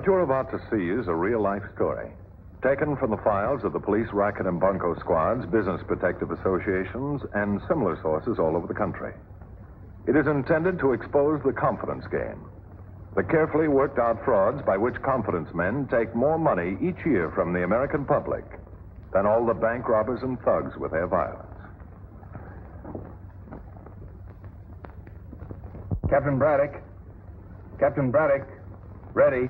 What you're about to see is a real-life story, taken from the files of the police racket and bunco squads, business protective associations, and similar sources all over the country. It is intended to expose the confidence game, the carefully worked-out frauds by which confidence men take more money each year from the American public than all the bank robbers and thugs with their violence. Captain Braddock. Captain Braddock. Ready.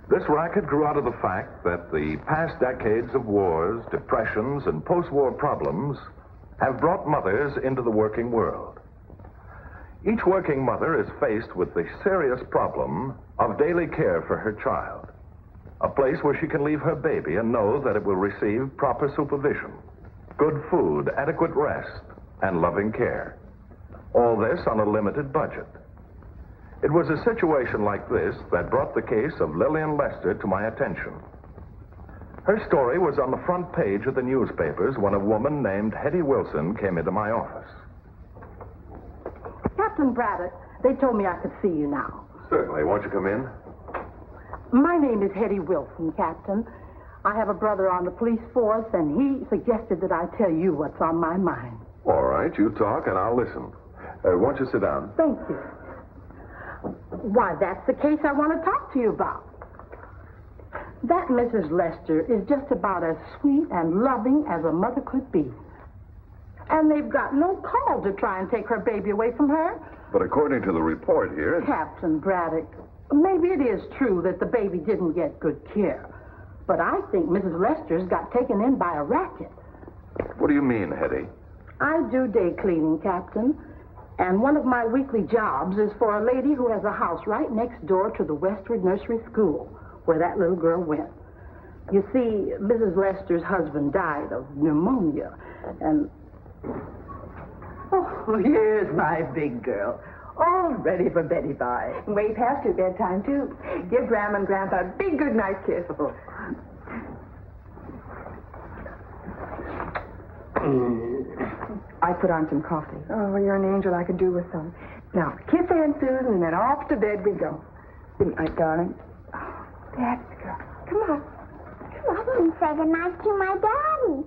This racket grew out of the fact that the past decades of wars, depressions, and post-war problems have brought mothers into the working world. Each working mother is faced with the serious problem of daily care for her child, a place where she can leave her baby and know that it will receive proper supervision, good food, adequate rest, and loving care. All this on a limited budget. It was a situation like this that brought the case of Lillian Lester to my attention. Her story was on the front page of the newspapers when a woman named Hetty Wilson came into my office. Captain Braddock, they told me I could see you now. Certainly. Won't you come in? My name is Hetty Wilson, Captain. I have a brother on the police force, and he suggested that I tell you what's on my mind. All right. You talk, and I'll listen. Won't you sit down? Thank you. Why, that's the case I want to talk to you about. That Mrs. Lester is just about as sweet and loving as a mother could be. And they've got no call to try and take her baby away from her. But according to the report here... Captain Braddock, maybe it is true that the baby didn't get good care. But I think Mrs. Lester's got taken in by a racket. What do you mean, Hetty? I do day cleaning, Captain. And one of my weekly jobs is for a lady who has a house right next door to the Westwood nursery school where that little girl went. You see, Mrs. Lester's husband died of pneumonia, and... Oh, here's my big girl, all ready for Betty Bye. Way past your bedtime, too. Give Grandma and Grandpa a big good night kiss. I put on some coffee. Oh, you're an angel. I could do with some. Now, kiss Aunt Susan, and then off to bed we go. Good night, darling. Oh, that's the girl. Come on. Come on. And say goodnight to my daddy.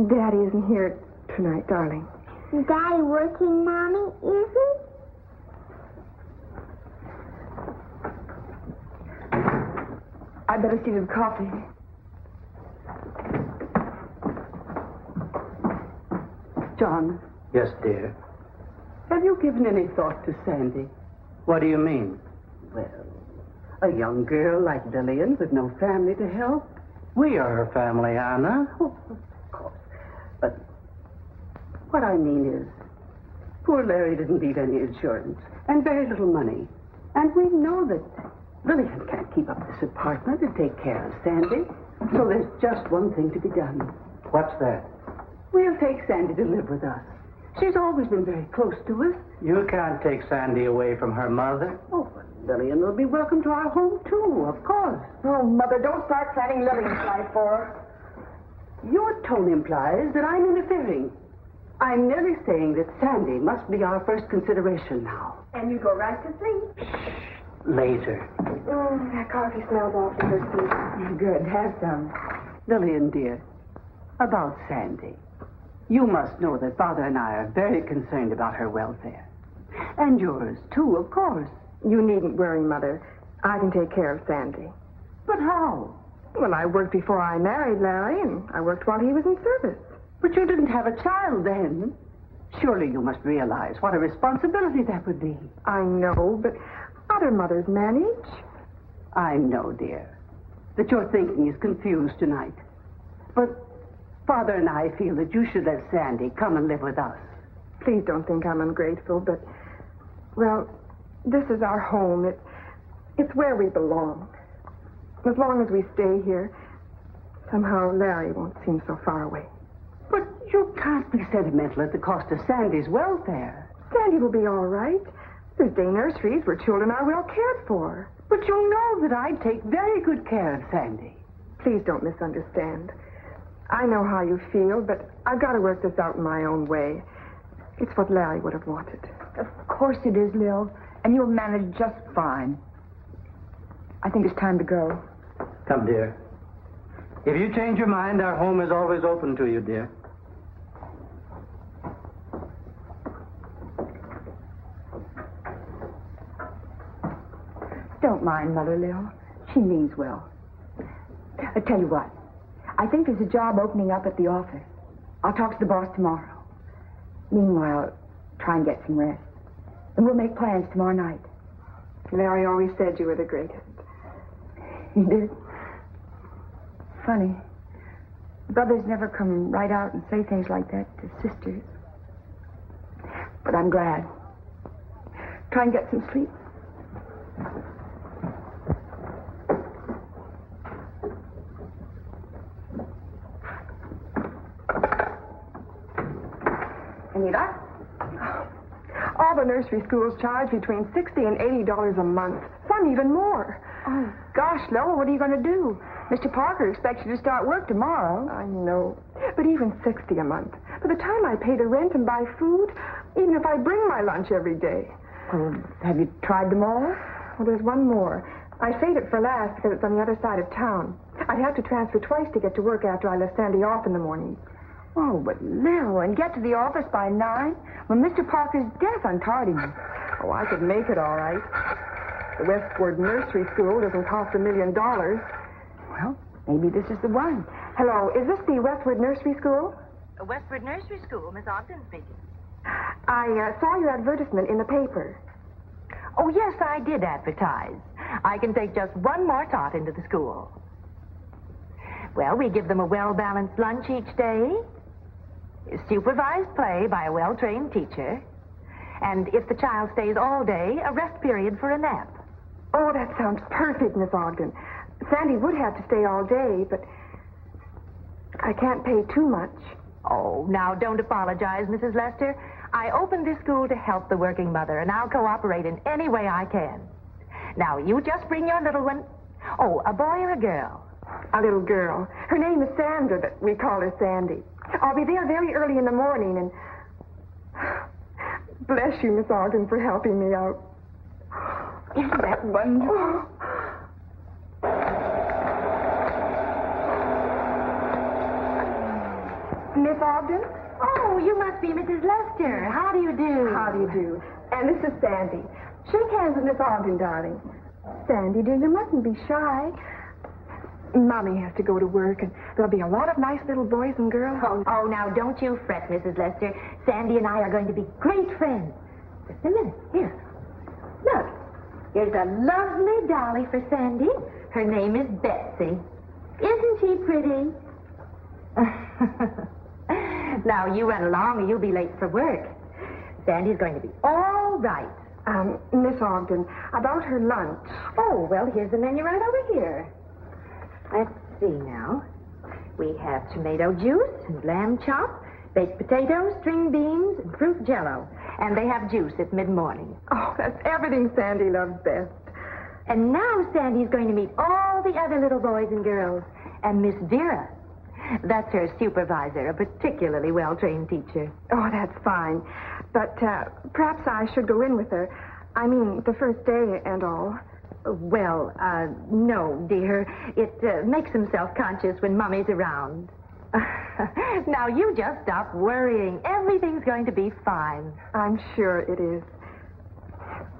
Daddy isn't here tonight, darling. Daddy working, Mommy, is he? I'd better see to the coffee. John. Yes, dear. Have you given any thought to Sandy? What do you mean? Well, a young girl like Lillian with no family to help. We are her family, Anna. Oh, of course. But what I mean is, poor Larry didn't leave any insurance and very little money. And we know that Lillian can't keep up this apartment and take care of Sandy. So there's just one thing to be done. What's that? We'll take Sandy to live with us. She's always been very close to us. You can't take Sandy away from her mother. Oh, but Lillian will be welcome to our home, too, of course. Oh, Mother, don't start planning Lillian's life for her. Your tone implies that I'm interfering. I'm merely saying that Sandy must be our first consideration now. And you go right to sleep. Later. That coffee smells awfully good, too. Good, have some. Lillian, dear, about Sandy. You must know that Father and I are very concerned about her welfare. And yours, too, of course. You needn't worry, Mother. I can take care of Sandy. But how? Well, I worked before I married Larry, and I worked while he was in service. But you didn't have a child then. Surely you must realize what a responsibility that would be. I know, but other mothers manage. I know, dear, that your thinking is confused tonight. But Father and I feel that you should let Sandy come and live with us. Please don't think I'm ungrateful, but, well, this is our home. It's where we belong. As long as we stay here, somehow Larry won't seem so far away. But you can't be sentimental at the cost of Sandy's welfare. Sandy will be all right. There's day nurseries where children are well cared for. But you know that I'd take very good care of Sandy. Please don't misunderstand. I know how you feel, but I've got to work this out in my own way. It's what Larry would have wanted. Of course it is, Lil. and you'll manage just fine. I think it's time to go. Come, dear. If you change your mind, our home is always open to you, dear. Don't mind Mother Lil. She means well. I tell you what. I think there's a job opening up at the office. I'll talk to the boss tomorrow. Meanwhile, try and get some rest. And we'll make plans tomorrow night. Larry always said you were the greatest. He did. Funny. Brothers never come right out and say things like that to sisters. But I'm glad. Try and get some sleep. Anita? All the nursery schools charge between $60 and $80 a month. Some even more. Oh, gosh, Lola, what are you going to do? Mr. Parker expects you to start work tomorrow. I know. But even $60 a month. By the time I pay the rent and buy food, even if I bring my lunch every day. Well, have you tried them all? Well, there's one more. I saved it for last because it's on the other side of town. I'd have to transfer twice to get to work after I left Sandy off in the morning. Oh, but Lil, and get to the office by 9 when Mr. Parker's death on tardiness. Oh, I could make it all right. The Westwood Nursery School doesn't cost $1 million. Well, maybe this is the one. Hello, is this the Westwood Nursery School? Westwood Nursery School, Miss Ogden speaking. I saw your advertisement in the paper. Oh, yes, I did advertise. I can take just one more tot into the school. Well, we give them a well-balanced lunch each day, supervised play by a well-trained teacher, and if the child stays all day, a rest period for a nap. Oh, that sounds perfect, Miss Ogden. Sandy would have to stay all day, but I can't pay too much. Oh, now, don't apologize, Mrs. Lester. I opened this school to help the working mother, and I'll cooperate in any way I can. Now, you just bring your little one. Oh, a boy or a girl? A little girl. Her name is Sandra, but we call her Sandy. I'll be there very early in the morning, and... Bless you, Miss Ogden, for helping me out. Isn't that wonderful? Miss Ogden? Oh, you must be Mrs. Lester. How do you do? How do you do? And this is Sandy. Shake hands with Miss Ogden, darling. Sandy, dear, you mustn't be shy. Mommy has to go to work, and there'll be a lot of nice little boys and girls. Oh, now, don't you fret, Mrs. Lester. Sandy and I are going to be great friends. Just a minute. Here. Look. Here's a lovely dolly for Sandy. Her name is Betsy. Isn't she pretty? Now, you run along or you'll be late for work. Sandy's going to be all right. Miss Ogden, about her lunch. Oh, well, here's the menu right over here. Let's see now. We have tomato juice and lamb chop, baked potatoes, string beans, and fruit jello. And they have juice at mid-morning. Oh, that's everything Sandy loves best. And now Sandy's going to meet all the other little boys and girls. And Miss Vera. That's her supervisor, a particularly well-trained teacher. Oh, that's fine. But perhaps I should go in with her. I mean, the first day and all. Well, no, dear. It makes him self-conscious when Mummy's around. Now, you just stop worrying. Everything's going to be fine. I'm sure it is.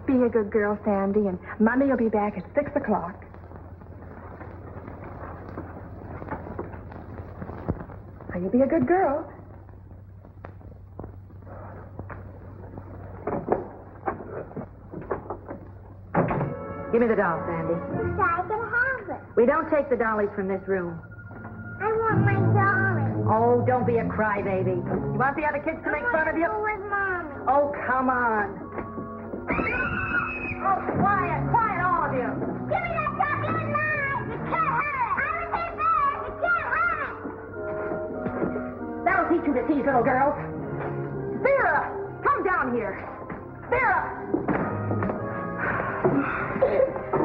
Be a good girl, Sandy, and Mummy will be back at 6 o'clock. Now, you be a good girl. Give me the doll, Sandy. So I can have it. We don't take the dollies from this room. I want my dolly. Oh, don't be a crybaby. You want the other kids to make fun of you? I want to go with Mommy. Oh, come on. Oh, quiet, quiet, all of you. Give me that top. It was mine. You can't have it. I was in there. You can't have it. That'll teach you to tease little girls. Vera, come down here. Vera.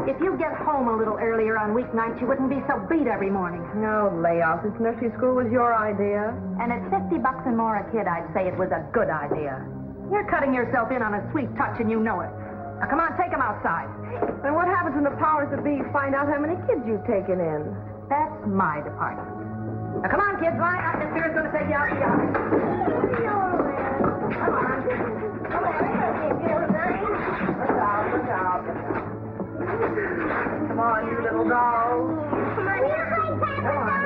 If you get home a little earlier on weeknights, you wouldn't be so beat every morning. No, layoff. This nursery school was your idea. And at $50 and more a kid, I'd say it was a good idea. You're cutting yourself in on a sweet touch, and you know it. Now, come on, take them outside. And what happens when the powers that be find out how many kids you've taken in? That's my department. Now, come on, kids, line up. Miss Beer's going to take you out to the yard. Come on. Come on. Look out, look out. Come on, you little dolls. Come on, you play Come on.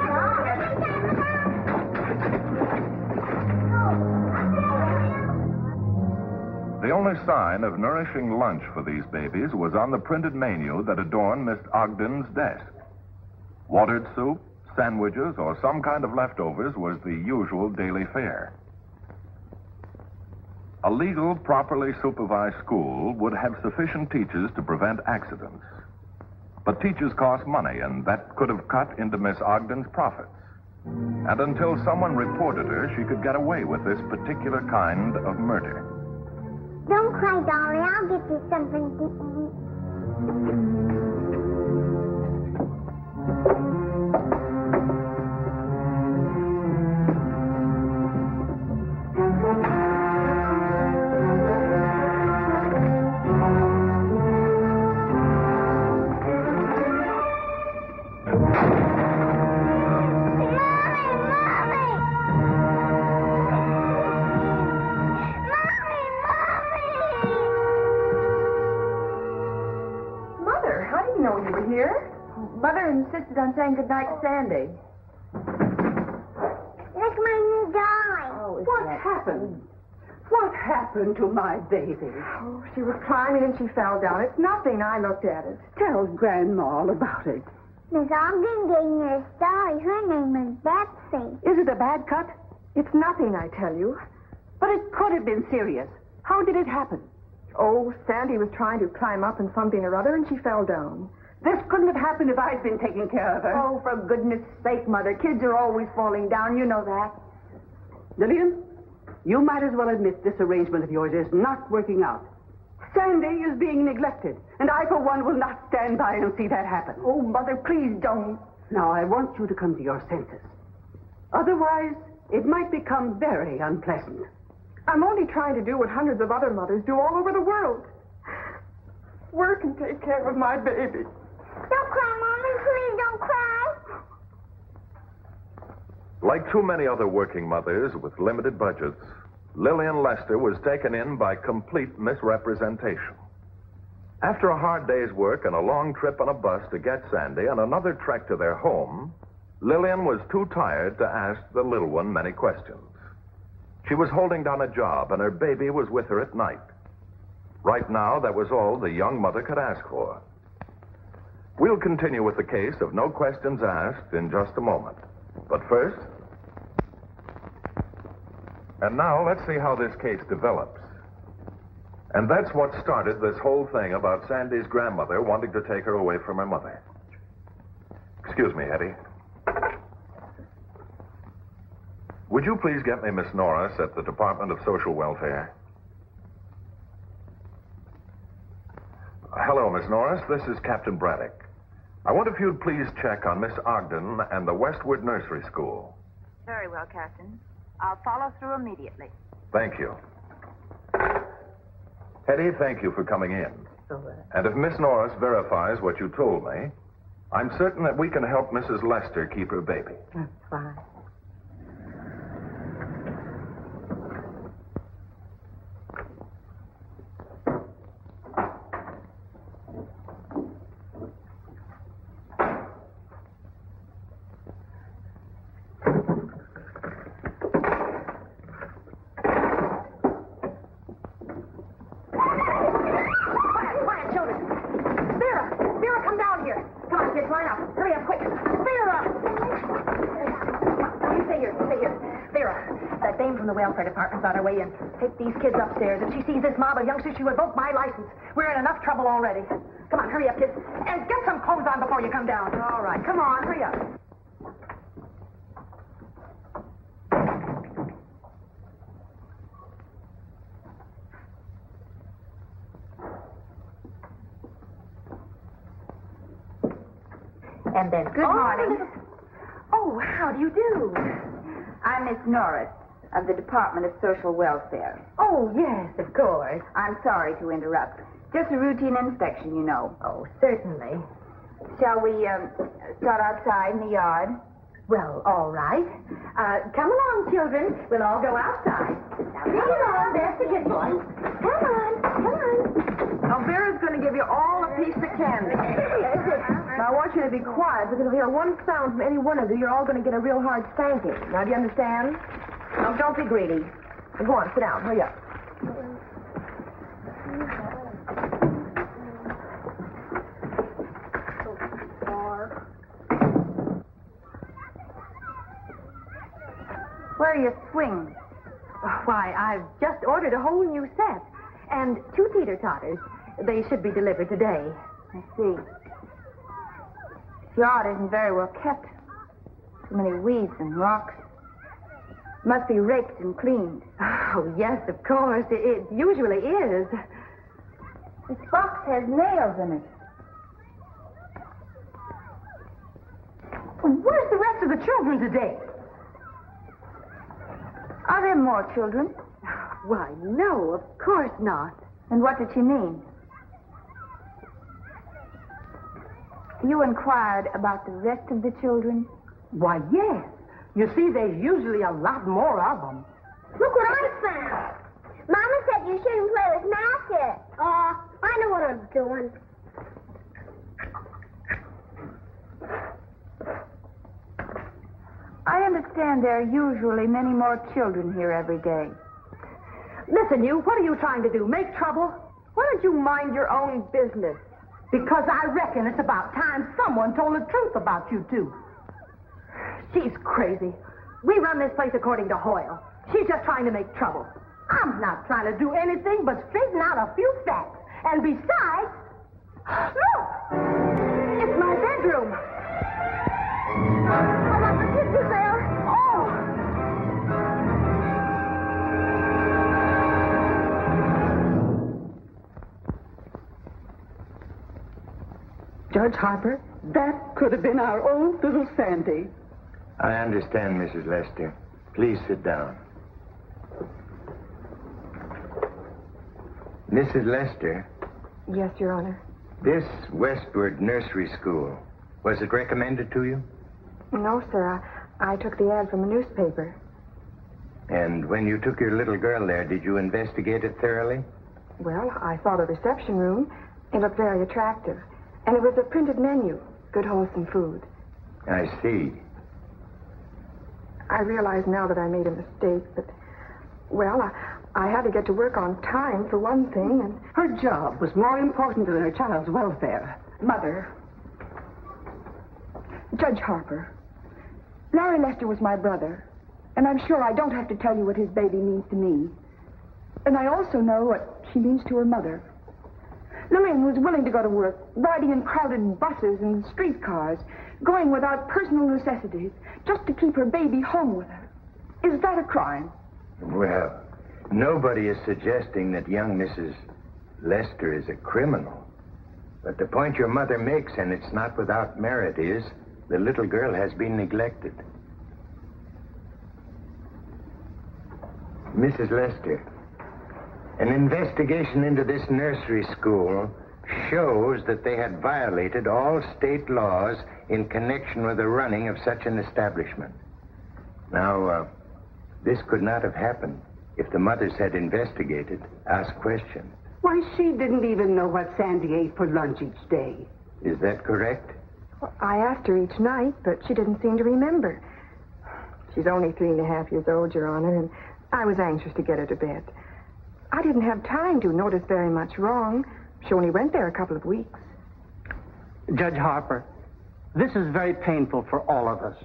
The only sign of nourishing lunch for these babies was on the printed menu that adorned Miss Ogden's desk. Watered soup, sandwiches, or some kind of leftovers was the usual daily fare. A legal, properly supervised school would have sufficient teachers to prevent accidents. But teachers cost money, and that could have cut into Miss Ogden's profits. And until someone reported her, she could get away with this particular kind of murder. Don't cry, Dolly. I'll get you something to eat. Mother insisted on saying goodnight to Sandy. Look, my new doll. What happened? What happened to my baby? Oh, she was climbing and she fell down. It's nothing. I looked at it. Tell Grandma all about it. Miss Ogden gave me a story. Her name is Betsy. Is it a bad cut? It's nothing, I tell you. But it could have been serious. How did it happen? Oh, Sandy was trying to climb up in something or other and she fell down. This couldn't have happened if I'd been taking care of her. Oh, for goodness sake, Mother. Kids are always falling down. You know that. Lillian, you might as well admit this arrangement of yours is not working out. Sandy is being neglected, and I, for one, will not stand by and see that happen. Oh, Mother, please don't. Now, I want you to come to your senses. Otherwise, it might become very unpleasant. I'm only trying to do what hundreds of other mothers do all over the world. Work and take care of my baby. Don't cry, Mommy. Please don't cry. Like too many other working mothers with limited budgets, Lillian Lester was taken in by complete misrepresentation. After a hard day's work and a long trip on a bus to get Sandy and another trek to their home, Lillian was too tired to ask the little one many questions. She was holding down a job, and her baby was with her at night. Right now, that was all the young mother could ask for. We'll continue with the case of No Questions Asked in just a moment. But first... And now, let's see how this case develops. And that's what started this whole thing about Sandy's grandmother wanting to take her away from her mother. Excuse me, Hetty. Would you please get me Miss Norris at the Department of Social Welfare? Hello, Miss Norris. This is Captain Braddock. I wonder if you'd please check on Miss Ogden and the Westwood Nursery School. Very well, Captain. I'll follow through immediately. Thank you. Hetty, thank you for coming in. And if Miss Norris verifies what you told me, I'm certain that we can help Mrs. Lester keep her baby. That's fine. Department's on her way in. Take these kids upstairs. If she sees this mob of youngsters, she revoke my license. We're in enough trouble already. Come on, hurry up, kids. And get some clothes on before you come down. All right, come on, hurry up. And then good morning. Oh, how do you do? I'm Miss Norris of the Department of Social Welfare. Oh, yes, of course. I'm sorry to interrupt. Just a routine inspection, you know. Oh, certainly. Shall we start outside in the yard? Well, all right. Come along, children. We'll all go outside. Now, come along. There's the good boy. Come on. Come on. Now, Vera's going to give you all a piece of candy. Now, I want you to be quiet, because if you hear one sound from any one of you, you're all going to get a real hard spanking. Now, do you understand? Now, don't be greedy. Now, go on, sit down. Hurry up. Where are your swings? Why, I've just ordered a whole new set. And 2 teeter-totters. They should be delivered today. I see. This yard isn't very well kept. Too many weeds and rocks. Must be raked and cleaned. Oh, yes, of course. It usually is. This box has nails in it. Where's the rest of the children today? Are there more children? Why, no, of course not. And what did she mean? You inquired about the rest of the children? Why, yes. You see, there's usually a lot more of them. Look what I found. Mama said you shouldn't play with Racket. I know what I'm doing. I understand there are usually many more children here every day. Listen, you, what are you trying to do? Make trouble? Why don't you mind your own business? Because I reckon it's about time someone told the truth about you two. She's crazy. We run this place according to Hoyle. She's just trying to make trouble. I'm not trying to do anything but straighten out a few facts. And besides, look! It's my bedroom. I love the pictures there. Oh! Judge Harper, that could have been our own little Sandy. I understand, Mrs. Lester. Please sit down. Mrs. Lester, Yes, Your Honor. this Westwood nursery school, was it recommended to you? No, sir. I took the ad from a newspaper. And when you took your little girl there, did you investigate it thoroughly? Well, I saw the reception room. It looked very attractive. And it was a printed menu. Good, wholesome food. I see. I realize now that I made a mistake, but, well, I had to get to work on time, for one thing, and... Her job was more important than her child's welfare. Mother. Judge Harper. Larry Lester was my brother, and I'm sure I don't have to tell you what his baby means to me. And I also know what she means to her mother. Lillian was willing to go to work, riding in crowded buses and streetcars, going without personal necessities, just to keep her baby home with her. Is that a crime? Well, nobody is suggesting that young Mrs. Lester is a criminal. But the point your mother makes, and it's not without merit, is the little girl has been neglected. Mrs. Lester, an investigation into this nursery school shows that they had violated all state laws in connection with the running of such an establishment. Now, this could not have happened if the mothers had investigated, asked questions. Why, she didn't even know what Sandy ate for lunch each day. Is that correct? Well, I asked her each night, but she didn't seem to remember. She's only 3.5 years old, Your Honor, and I was anxious to get her to bed. I didn't have time to notice very much wrong. She only went there a couple of weeks. Judge Harper, this is very painful for all of us,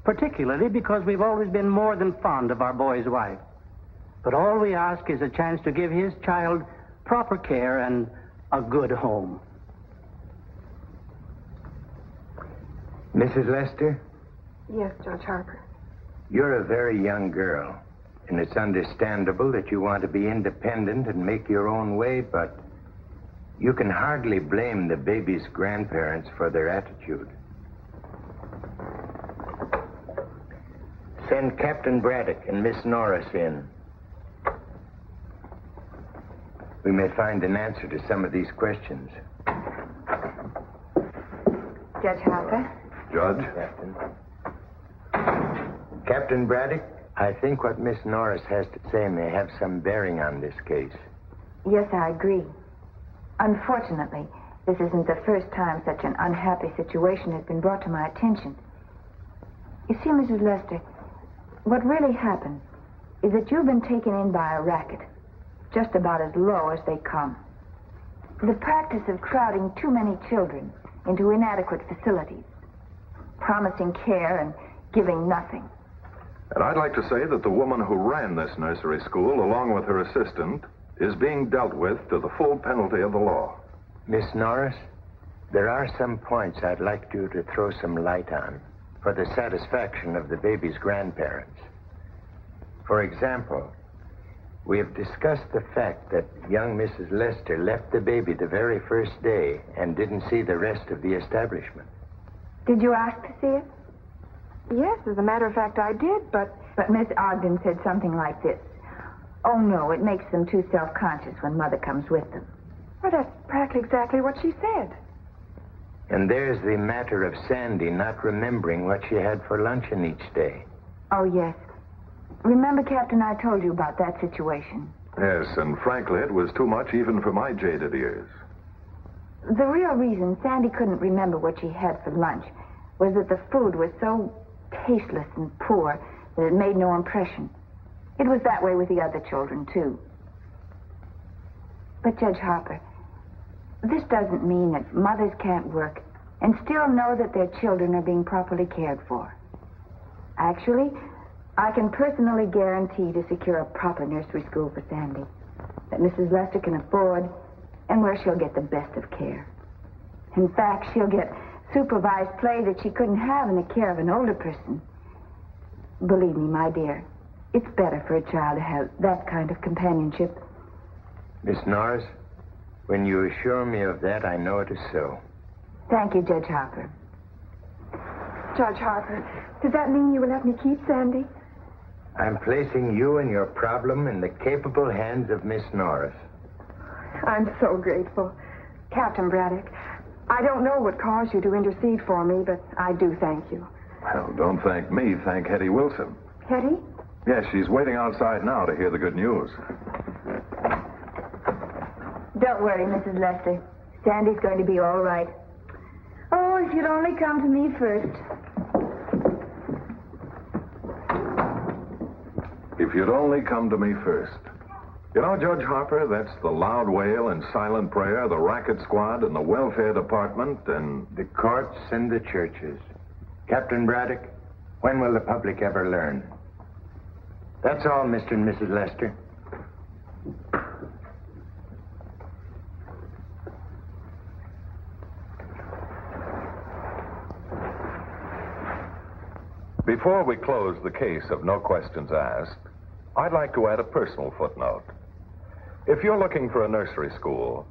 particularly because we've always been more than fond of our boy's wife. But all we ask is a chance to give his child proper care and a good home. Mrs. Lester, Yes, Judge Harper. you're a very young girl, and it's understandable that you want to be independent and make your own way, but you can hardly blame the baby's grandparents for their attitude. Send Captain Braddock and Miss Norris in. we may find an answer to some of these questions. Judge Harper? Judge? Captain Braddock, I think what Miss Norris has to say may have some bearing on this case. Yes, I agree. Unfortunately, this isn't the first time such an unhappy situation has been brought to my attention. You see, Mrs. Lester, what really happened is that you've been taken in by a racket, just about as low as they come. The practice of crowding too many children into inadequate facilities, promising care and giving nothing. And I'd like to say that the woman who ran this nursery school, along with her assistant, is being dealt with to the full penalty of the law. Miss Norris, there are some points I'd like you to throw some light on for the satisfaction of the baby's grandparents. For example, we have discussed the fact that young Mrs. Lester left the baby the very first day and didn't see the rest of the establishment. Did you ask to see it? Yes, as a matter of fact, I did, but Miss Ogden said something like this. Oh, no, it makes them too self-conscious when Mother comes with them. well, that's practically exactly what she said. And there's the matter of Sandy not remembering what she had for luncheon each day. Oh, yes. Remember, Captain, I told you about that situation. Yes, and frankly, it was too much even for my jaded ears. The real reason Sandy couldn't remember what she had for lunch was that the food was so tasteless and poor that it made no impression. It was that way with the other children, too. But, Judge Harper, this doesn't mean that mothers can't work and still know that their children are being properly cared for. Actually, I can personally guarantee to secure a proper nursery school for Sandy that Mrs. Lester can afford and where she'll get the best of care. In fact, she'll get supervised play that she couldn't have in the care of an older person. Believe me, my dear, it's better for a child to have that kind of companionship. Miss Norris, when you assure me of that, I know it is so. Thank you, Judge Harper. Judge Harper, does that mean you will let me keep Sandy? I'm placing you and your problem in the capable hands of Miss Norris. I'm so grateful. Captain Braddock, I don't know what caused you to intercede for me, but I do thank you. Well, don't thank me. Thank Hetty Wilson. Hetty? Yes, she's waiting outside now to hear the good news. Don't worry, Mrs. Lester. Sandy's going to be all right. Oh, if you'd only come to me first. If you'd only come to me first. You know, Judge Harper, that's the loud wail and silent prayer, the racket squad and the welfare department and... the courts and the churches. Captain Braddock, when will the public ever learn? That's all, Mr. and Mrs. Lester. Before we close the case of No Questions Asked, I'd like to add a personal footnote. If you're looking for a nursery school,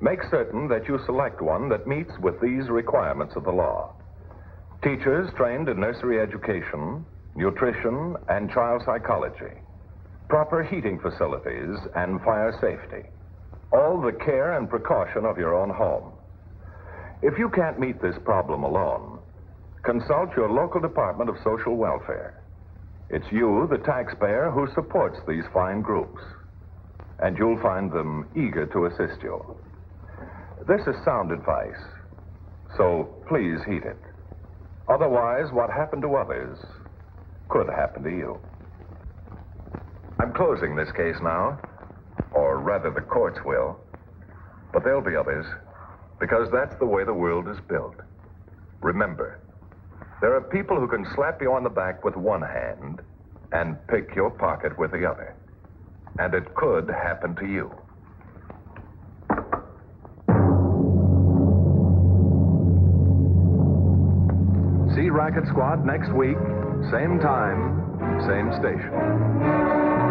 make certain that you select one that meets with these requirements of the law. Teachers trained in nursery education, nutrition, and child psychology. Proper heating facilities and fire safety. All the care and precaution of your own home. If you can't meet this problem alone, consult your local Department of Social Welfare. It's you, the taxpayer, who supports these fine groups. And you'll find them eager to assist you. This is sound advice, so please heed it. Otherwise, what happened to others could happen to you. I'm closing this case now, or rather the courts will, but there'll be others, because that's the way the world is built. Remember, there are people who can slap you on the back with one hand and pick your pocket with the other. And it could happen to you. See Racket Squad next week, same time, same station.